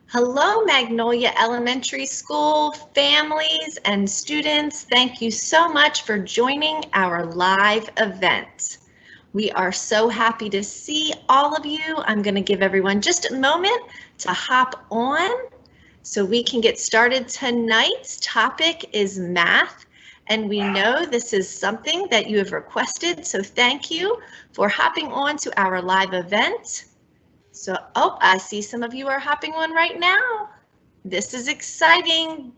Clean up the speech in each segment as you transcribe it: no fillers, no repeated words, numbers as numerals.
Hello, Magnolia Elementary School families and students. Thank you so much for joining our live event. We are so happy to see all of you. I'm going to give everyone just a moment to hop on so we can get started. Tonight's topic is math, and we know this is something that you have requested, so thank you for hopping on to our live event. So, I see some of you are hopping on right now. This is exciting.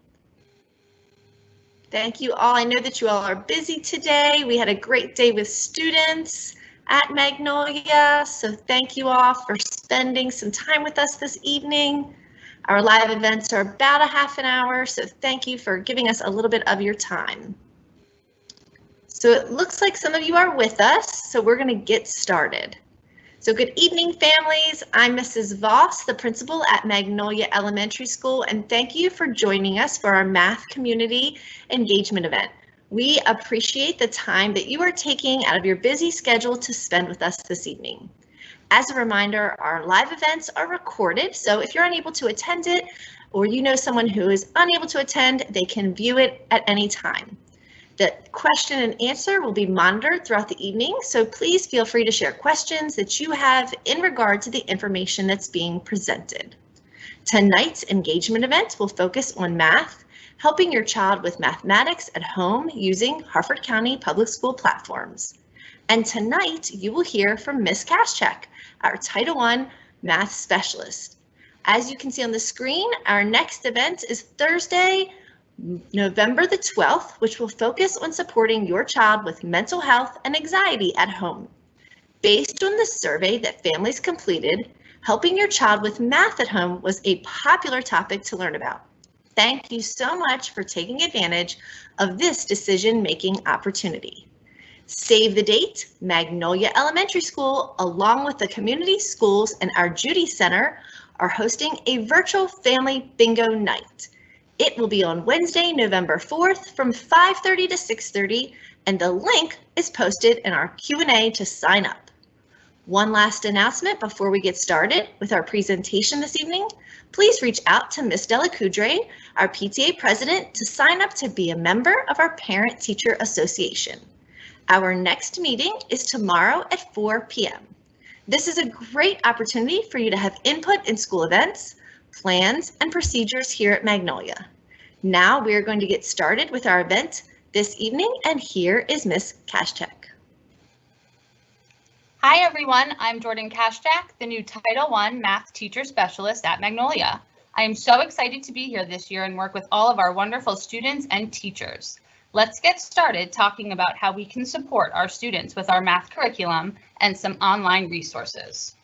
Thank you all. I know that you all are busy today. We had a great day with students at Magnolia, so thank you all for spending some time with us this evening. Our live events are about a half an hour, so thank you for giving us a little bit of your time. So it looks like some of you are with us, so we're going to get started. So good evening, families. I'm Mrs. Voss, the principal at Magnolia Elementary School, and thank you for joining us for our math community engagement event. We appreciate the time that you are taking out of your busy schedule to spend with us this evening. As a reminder, our live events are recorded, so if you're unable to attend it or you know someone who is unable to attend, they can view it at any time. The question and answer will be monitored throughout the evening, so please feel free to share questions that you have in regard to the information that's being presented. Tonight's engagement event will focus on math, helping your child with mathematics at home using Harford County Public School platforms. And tonight you will hear from Ms. Kaschak, our Title I math specialist. As you can see on the screen, our next event is Thursday, November the 12th, which will focus on supporting your child with mental health and anxiety at home. Based on the survey that families completed, helping your child with math at home was a popular topic to learn about. Thank you so much for taking advantage of this decision-making opportunity. Save the date, Magnolia Elementary School, along with the community schools and our Judy Center, are hosting a virtual family bingo night. It will be on Wednesday, November 4th from 5:30 to 6:30, and the link is posted in our Q&A to sign up. One last announcement before we get started with our presentation this evening. Please reach out to Ms. Delacoudre, our PTA president, to sign up to be a member of our Parent Teacher Association. Our next meeting is tomorrow at 4 p.m. This is a great opportunity for you to have input in school events, plans, and procedures here at Magnolia. Now we're going to get started with our event this evening, and here is Ms. Kaschak. Hi everyone, I'm Jordan Kaschak, the new Title I Math Teacher Specialist at Magnolia. I am so excited to be here this year and work with all of our wonderful students and teachers. Let's get started talking about how we can support our students with our math curriculum and some online resources.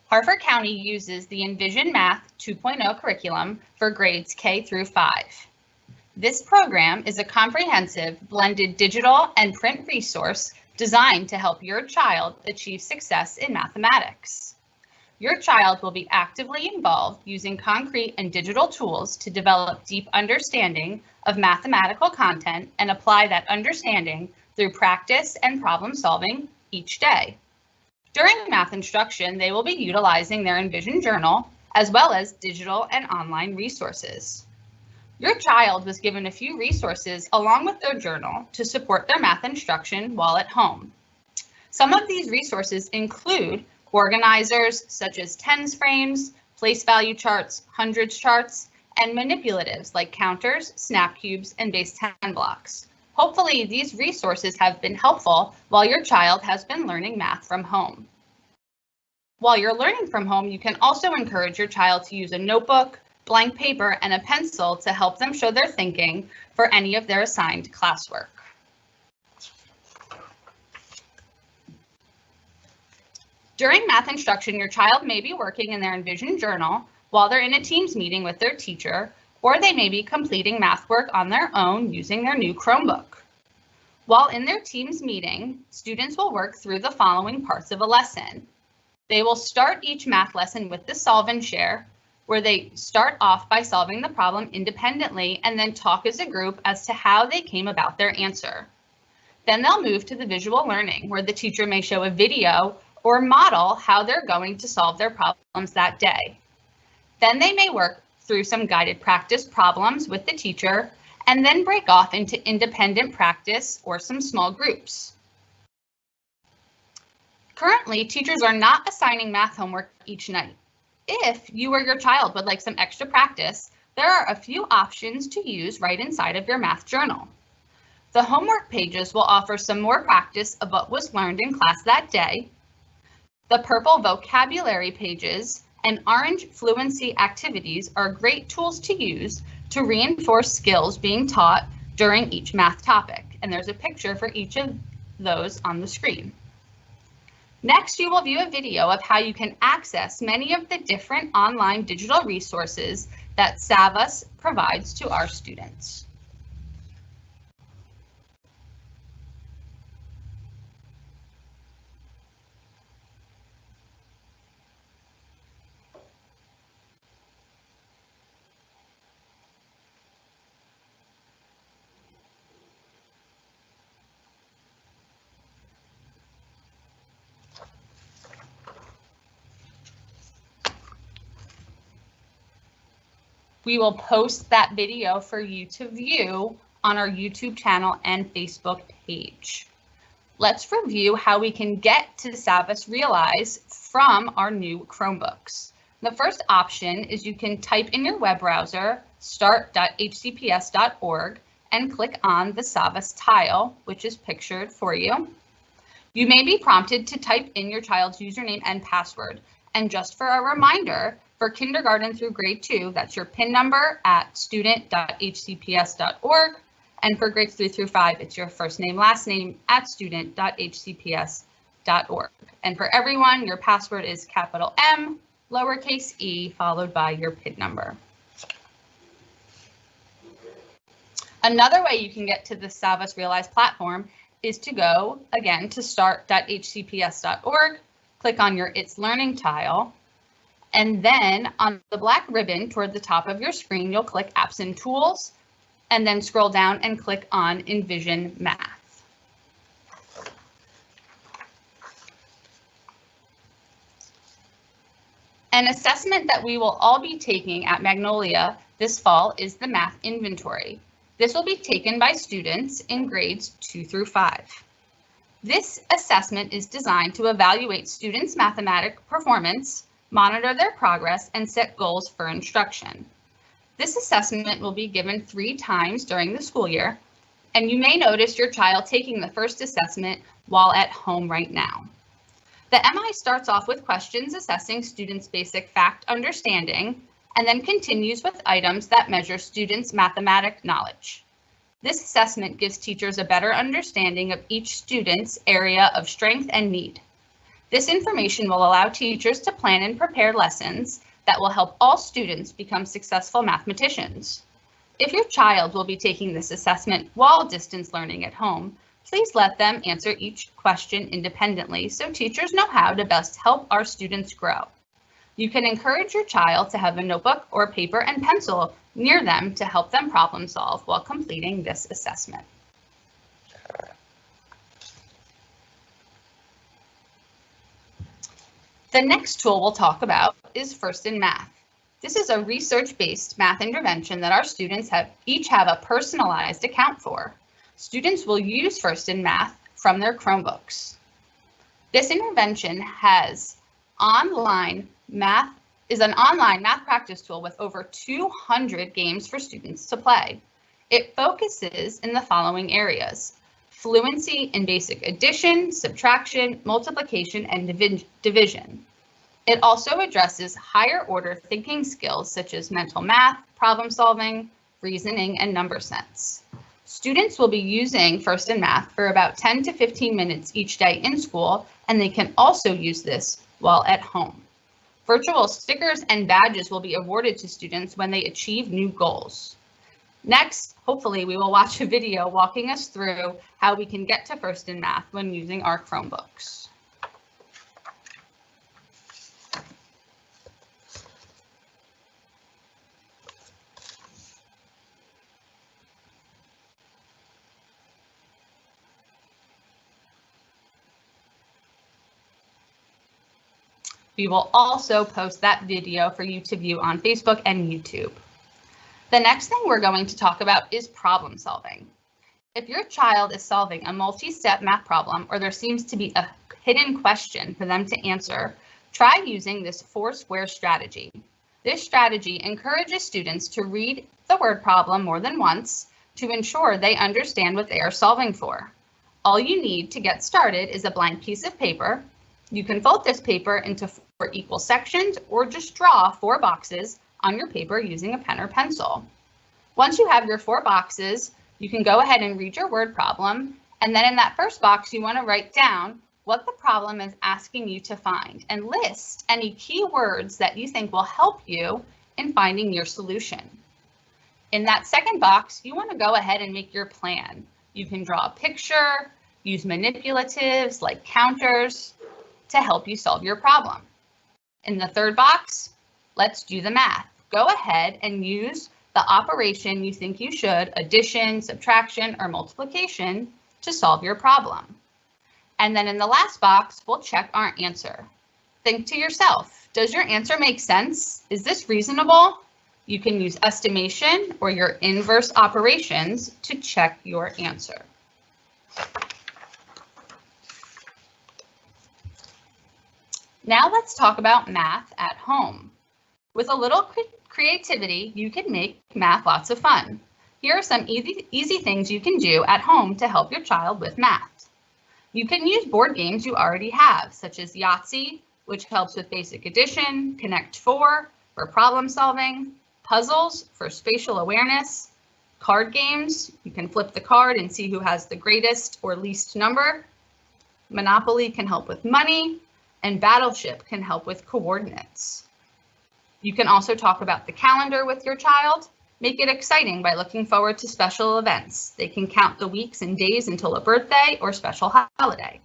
Harford County uses the Envision Math 2.0 curriculum for grades K through 5. This program is a comprehensive blended digital and print resource designed to help your child achieve success in mathematics. Your child will be actively involved using concrete and digital tools to develop deep understanding of mathematical content and apply that understanding through practice and problem solving each day. During math instruction, they will be utilizing their Envision journal as well as digital and online resources. Your child was given a few resources along with their journal to support their math instruction while at home. Some of these resources include organizers such as tens frames, place value charts, hundreds charts, and manipulatives like counters, snap cubes, and base 10 blocks. Hopefully, these resources have been helpful while your child has been learning math from home. While you're learning from home, you can also encourage your child to use a notebook, blank paper, and a pencil to help them show their thinking for any of their assigned classwork. During math instruction, your child may be working in their Envision journal while they're in a Teams meeting with their teacher, or they may be completing math work on their own using their new Chromebook. While in their Teams meeting, students will work through the following parts of a lesson. They will start each math lesson with the solve and share, where they start off by solving the problem independently and then talk as a group as to how they came about their answer. Then they'll move to the visual learning, where the teacher may show a video or model how they're going to solve their problems that day. Then they may work through some guided practice problems with the teacher and then break off into independent practice or some small groups. Currently, teachers are not assigning math homework each night. If you or your child would like some extra practice, there are a few options to use right inside of your math journal. The homework pages will offer some more practice of what was learned in class that day. The purple vocabulary pages and orange fluency activities are great tools to use to reinforce skills being taught during each math topic. And there's a picture for each of those on the screen. Next, you will view a video of how you can access many of the different online digital resources that Savvas provides to our students. We will post that video for you to view on our YouTube channel and Facebook page. Let's review how we can get to Savvas Realize from our new Chromebooks. The first option is you can type in your web browser start.hcps.org and click on the Savvas tile, which is pictured for you. You may be prompted to type in your child's username and password. And just for a reminder, for kindergarten through grade 2, that's your PIN number at student.hcps.org. And for grades 3 through 5, it's your first name, last name at student.hcps.org. And for everyone, your password is capital M, lowercase e, followed by your PIN number. Another way you can get to the Savvas Realize platform is to go, again, to start.hcps.org, click on your It's Learning tile, and then on the black ribbon toward the top of your screen, you'll click Apps and Tools, and then scroll down and click on Envision Math. An assessment that we will all be taking at Magnolia this fall is the Math Inventory. This will be taken by students in grades 2 through 5. This assessment is designed to evaluate students' mathematic performance, monitor their progress, and set goals for instruction. This assessment will be given 3 times during the school year, and you may notice your child taking the first assessment while at home right now. The MI starts off with questions assessing students' basic fact understanding, and then continues with items that measure students' mathematic knowledge. This assessment gives teachers a better understanding of each student's area of strength and need. This information will allow teachers to plan and prepare lessons that will help all students become successful mathematicians. If your child will be taking this assessment while distance learning at home, please let them answer each question independently so teachers know how to best help our students grow. You can encourage your child to have a notebook or paper and pencil near them to help them problem solve while completing this assessment. The next tool we'll talk about is First in Math. This is a research-based math intervention that our students each have a personalized account for. Students will use First in Math from their Chromebooks. This intervention is an online math practice tool with over 200 games for students to play. It focuses in the following areas: fluency in basic addition, subtraction, multiplication, and division. It also addresses higher order thinking skills such as mental math, problem solving, reasoning, and number sense. Students will be using First in Math for about 10 to 15 minutes each day in school, and they can also use this while at home. Virtual stickers and badges will be awarded to students when they achieve new goals. Next, hopefully, we will watch a video walking us through how we can get to First in Math when using our Chromebooks. We will also post that video for you to view on Facebook and YouTube. The next thing we're going to talk about is problem solving. If your child is solving a multi-step math problem or there seems to be a hidden question for them to answer, try using this 4-square strategy. This strategy encourages students to read the word problem more than once to ensure they understand what they are solving for. All you need to get started is a blank piece of paper. You can fold this paper into 4 equal sections or just draw 4 boxes on your paper using a pen or pencil. Once you have your 4 boxes, you can go ahead and read your word problem, and then in that first box, you want to write down what the problem is asking you to find and list any key words that you think will help you in finding your solution. In that second box, you want to go ahead and make your plan. You can draw a picture, use manipulatives like counters to help you solve your problem. In the third box, let's do the math. Go ahead and use the operation you think you should, addition, subtraction, or multiplication, to solve your problem. And then in the last box, we'll check our answer. Think to yourself, does your answer make sense? Is this reasonable? You can use estimation or your inverse operations to check your answer. Now let's talk about math at home. With a little creativity, you can make math lots of fun. Here are some easy things you can do at home to help your child with math. You can use board games you already have, such as Yahtzee, which helps with basic addition, Connect 4 for problem solving, puzzles for spatial awareness, card games, you can flip the card and see who has the greatest or least number. Monopoly can help with money, and Battleship can help with coordinates. You can also talk about the calendar with your child. Make it exciting by looking forward to special events. They can count the weeks and days until a birthday or special holiday.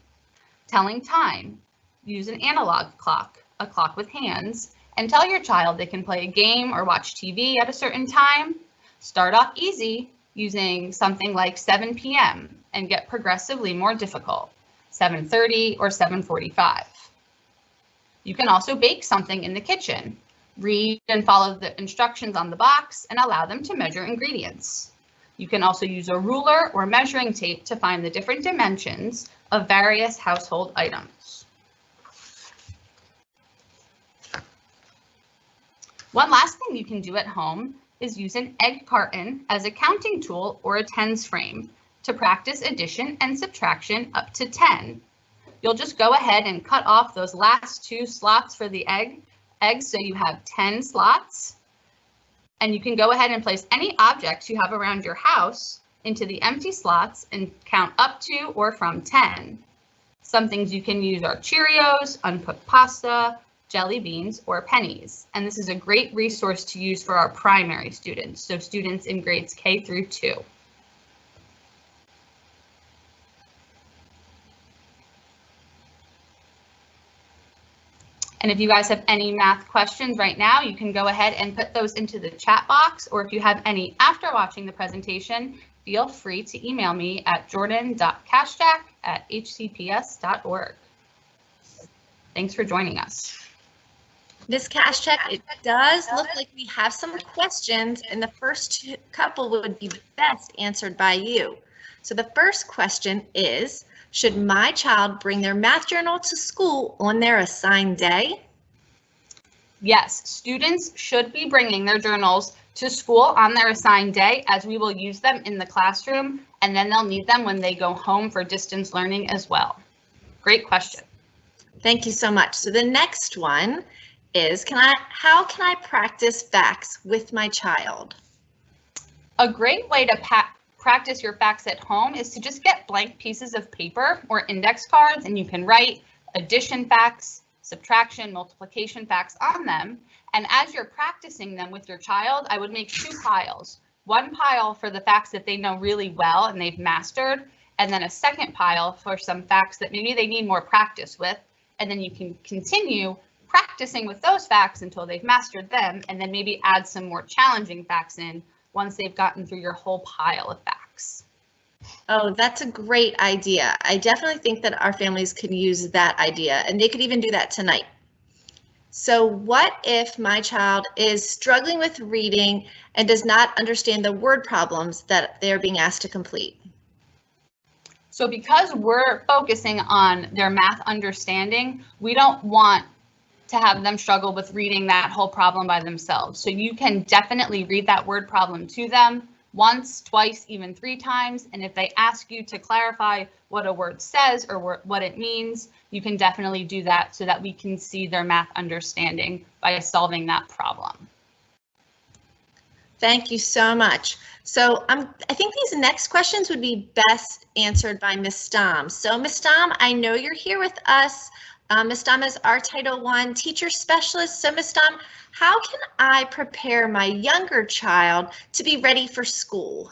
Telling time. Use an analog clock, a clock with hands, and tell your child they can play a game or watch TV at a certain time. Start off easy using something like 7 p.m. and get progressively more difficult, 7:30 or 7:45. You can also bake something in the kitchen. Read and follow the instructions on the box and allow them to measure ingredients. You can also use a ruler or measuring tape to find the different dimensions of various household items. One last thing you can do at home is use an egg carton as a counting tool or a tens frame to practice addition and subtraction up to 10. You'll just go ahead and cut off those last 2 slots for the eggs so you have 10 slots. And you can go ahead and place any objects you have around your house into the empty slots and count up to or from 10. Some things you can use are Cheerios, uncooked pasta, jelly beans, or pennies. And this is a great resource to use for our primary students, so students in grades K through 2. And if you guys have any math questions right now, you can go ahead and put those into the chat box, or if you have any after watching the presentation, feel free to email me at jordan.kashchak@hcps.org. Thanks for joining us. Ms. Kashchak, it does look like we have some questions, and the first couple would be best answered by you. So the first question is, should my child bring their math journal to school on their assigned day? Yes, students should be bringing their journals to school on their assigned day, as we will use them in the classroom, and then they'll need them when they go home for distance learning as well. Great question. Thank you so much. So the next one is, how can I practice facts with my child? A great way to practice your facts at home is to just get blank pieces of paper or index cards, and you can write addition facts, subtraction, multiplication facts on them. And as you're practicing them with your child, I would make 2 piles. One pile for the facts that they know really well and they've mastered, and then a second pile for some facts that maybe they need more practice with. And then you can continue practicing with those facts until they've mastered them, and then maybe add some more challenging facts in once they've gotten through your whole pile of facts. Oh, that's a great idea. I definitely think that our families can use that idea, and they could even do that tonight. So what if my child is struggling with reading and does not understand the word problems that they're being asked to complete? So because we're focusing on their math understanding, we don't want to have them struggle with reading that whole problem by themselves. So you can definitely read that word problem to them once, twice, even 3 times. And if they ask you to clarify what a word says or what it means, you can definitely do that so that we can see their math understanding by solving that problem. Thank you so much. So I think these next questions would be best answered by Ms. Dom. So Ms. Dom, I know you're here with us. Ms. Dom is our Title I teacher specialist. So Ms. Dom, how can I prepare my younger child to be ready for school?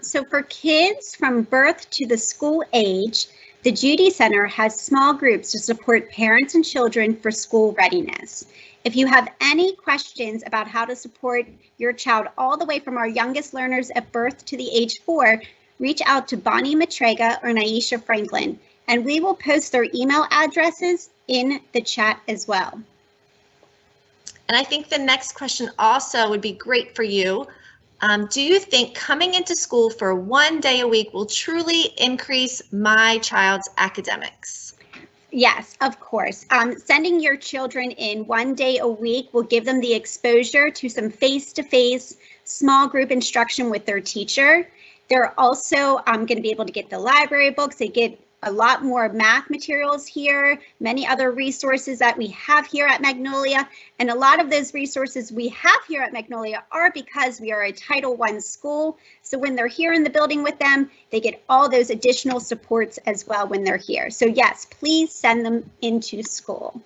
So for kids from birth to the school age, the Judy Center has small groups to support parents and children for school readiness. If you have any questions about how to support your child all the way from our youngest learners at birth to the age 4, reach out to Bonnie Matrega or Naisha Franklin, and we will post their email addresses in the chat as well. And I think the next question also would be great for you. Do you think coming into school for 1 day a week will truly increase my child's academics? Yes, of course. Sending your children in 1 day a week will give them the exposure to some face-to-face small group instruction with their teacher. They're also going to be able to get the library books. They get a lot more math materials here, many other resources that we have here at Magnolia. And a lot of those resources we have here at Magnolia are because we are a Title I school. So when they're here in the building with them, they get all those additional supports as well when they're here. So yes, please send them into school.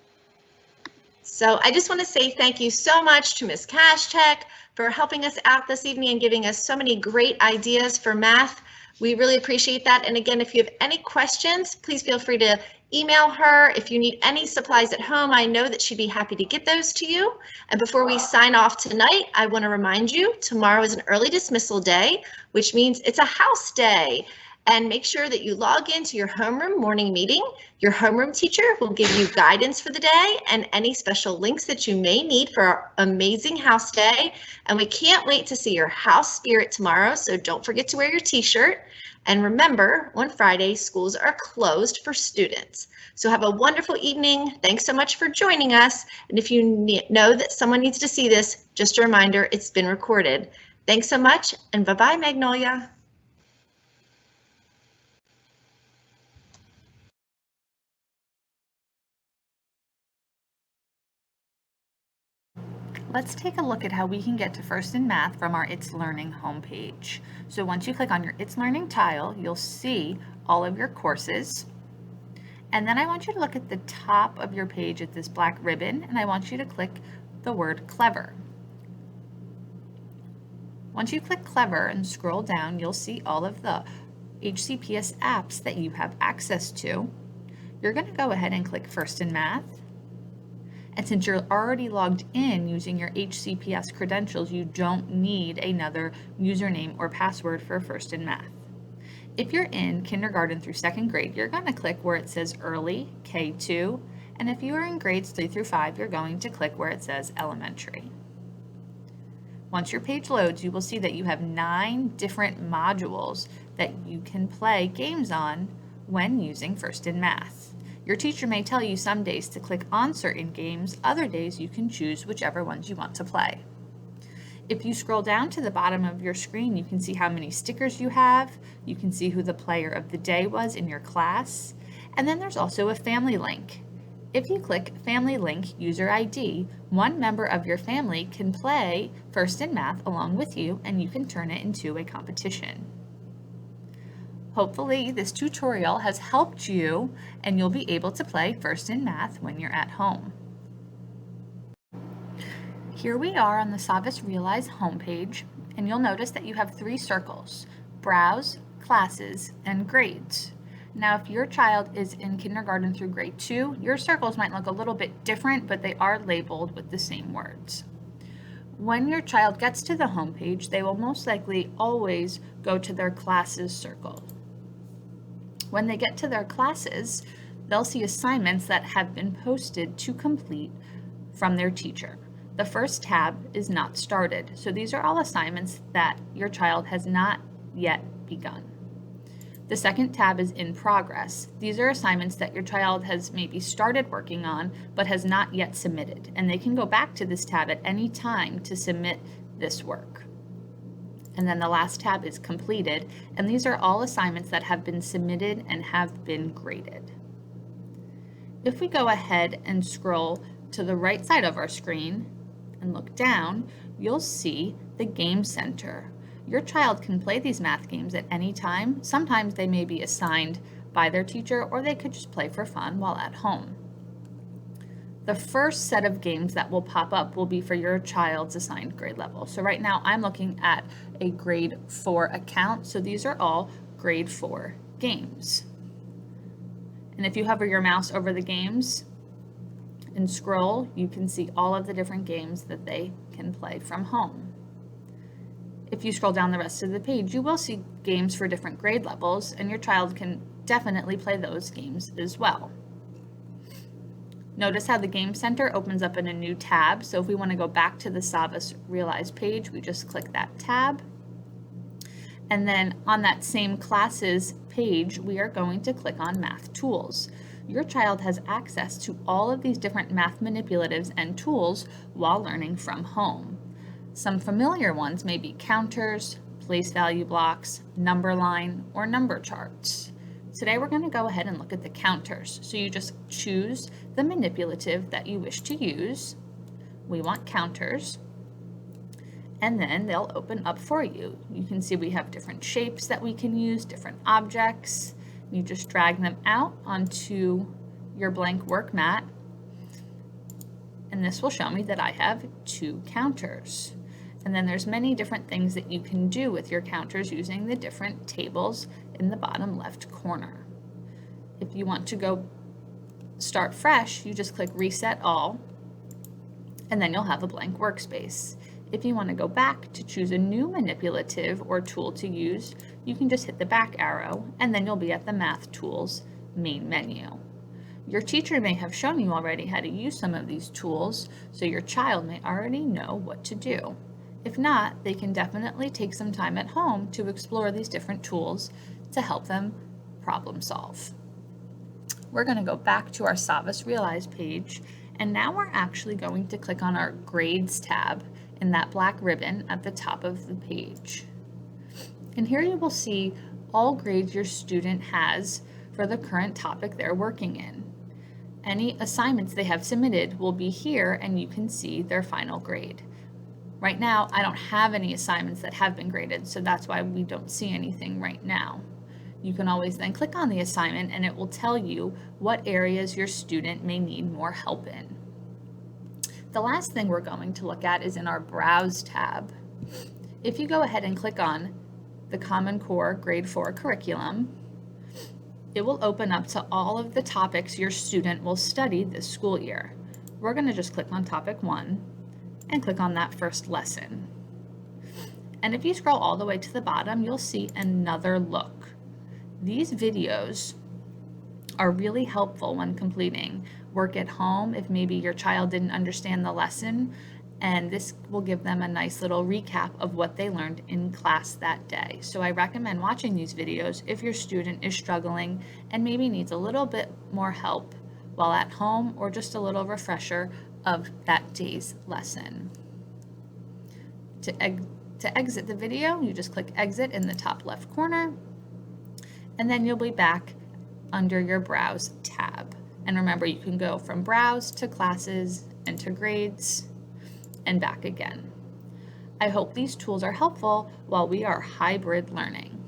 So I just want to say thank you so much to Ms. Kashtek for helping us out this evening and giving us so many great ideas for math. We really appreciate that. And again, if you have any questions, please feel free to email her. If you need any supplies at home, I know that she'd be happy to get those to you. And before we sign off tonight, I want to remind you, tomorrow is an early dismissal day, which means it's a house day. And make sure that you log into your homeroom morning meeting. Your homeroom teacher will give you guidance for the day and any special links that you may need for our amazing house day. And we can't wait to see your house spirit tomorrow, so don't forget to wear your t-shirt. And remember, on Friday, schools are closed for students. So have a wonderful evening. Thanks so much for joining us. And if you know that someone needs to see this, just a reminder, it's been recorded. Thanks so much, and bye-bye, Magnolia. Let's take a look at how we can get to First in Math from our It's Learning homepage. So once you click on your It's Learning tile, you'll see all of your courses. And then I want you to look at the top of your page at this black ribbon, and I want you to click the word Clever. Once you click Clever and scroll down, you'll see all of the HCPS apps that you have access to. You're going to go ahead and click First in Math. And since you're already logged in using your HCPS credentials, you don't need another username or password for First in Math. If you're in kindergarten through 2nd grade, you're going to click where it says Early, K2, and if you are in grades 3 through 5, you're going to click where it says Elementary. Once your page loads, you will see that you have 9 different modules that you can play games on when using First in Math. Your teacher may tell you some days to click on certain games, other days you can choose whichever ones you want to play. If you scroll down to the bottom of your screen, you can see how many stickers you have, you can see who the player of the day was in your class, and then there's also a family link. If you click Family Link User ID, one member of your family can play First in Math along with you, and you can turn it into a competition. Hopefully this tutorial has helped you and you'll be able to play First in Math when you're at home. Here we are on the Savvis Realize homepage, and you'll notice that you have 3 circles: Browse, Classes, and Grades. Now if your child is in kindergarten through grade 2, your circles might look a little bit different, but they are labeled with the same words. When your child gets to the homepage, they will most likely always go to their Classes circle. When they get to their classes, they'll see assignments that have been posted to complete from their teacher. The first tab is not started, so these are all assignments that your child has not yet begun. The second tab is in progress. These are assignments that your child has maybe started working on but has not yet submitted, and they can go back to this tab at any time to submit this work. And then the last tab is completed, and these are all assignments that have been submitted and have been graded. If we go ahead and scroll to the right side of our screen and look down, you'll see the Game Center. Your child can play these math games at any time. Sometimes they may be assigned by their teacher, or they could just play for fun while at home. The first set of games that will pop up will be for your child's assigned grade level. So right now I'm looking at a grade 4 account. So these are all grade 4 games. And if you hover your mouse over the games and scroll, you can see all of the different games that they can play from home. If you scroll down the rest of the page, you will see games for different grade levels, and your child can definitely play those games as well. Notice how the Game Center opens up in a new tab. So if we want to go back to the Savas Realize page, we just click that tab. And then on that same classes page, we are going to click on Math Tools. Your child has access to all of these different math manipulatives and tools while learning from home. Some familiar ones may be counters, place value blocks, number line, or number charts. Today we're going to go ahead and look at the counters. So you just choose the manipulative that you wish to use. We want counters, and then they'll open up for you. You can see we have different shapes that we can use, different objects. You just drag them out onto your blank work mat, and this will show me that I have 2 counters. And then there's many different things that you can do with your counters using the different tables in the bottom left corner. If you want to go start fresh, you just click Reset All, and then you'll have a blank workspace. If you want to go back to choose a new manipulative or tool to use, you can just hit the back arrow, and then you'll be at the Math Tools main menu. Your teacher may have shown you already how to use some of these tools, so your child may already know what to do. If not, they can definitely take some time at home to explore these different tools to help them problem solve. We're going to go back to our Savas Realize page, and now we're actually going to click on our Grades tab in that black ribbon at the top of the page. And here you will see all grades your student has for the current topic they're working in. Any assignments they have submitted will be here, and you can see their final grade. Right now, I don't have any assignments that have been graded, so that's why we don't see anything right now. You can always then click on the assignment, and it will tell you what areas your student may need more help in. The last thing we're going to look at is in our Browse tab. If you go ahead and click on the Common Core Grade 4 curriculum, it will open up to all of the topics your student will study this school year. We're going to just click on Topic 1 and click on that first lesson. And if you scroll all the way to the bottom, you'll see Another Look. These videos are really helpful when completing work at home if maybe your child didn't understand the lesson, and this will give them a nice little recap of what they learned in class that day. So I recommend watching these videos if your student is struggling and maybe needs a little bit more help while at home, or just a little refresher of that day's lesson. To exit the video, you just click Exit in the top left corner, and then you'll be back under your Browse tab. And remember, you can go from Browse to Classes and to Grades and back again. I hope these tools are helpful while we are hybrid learning.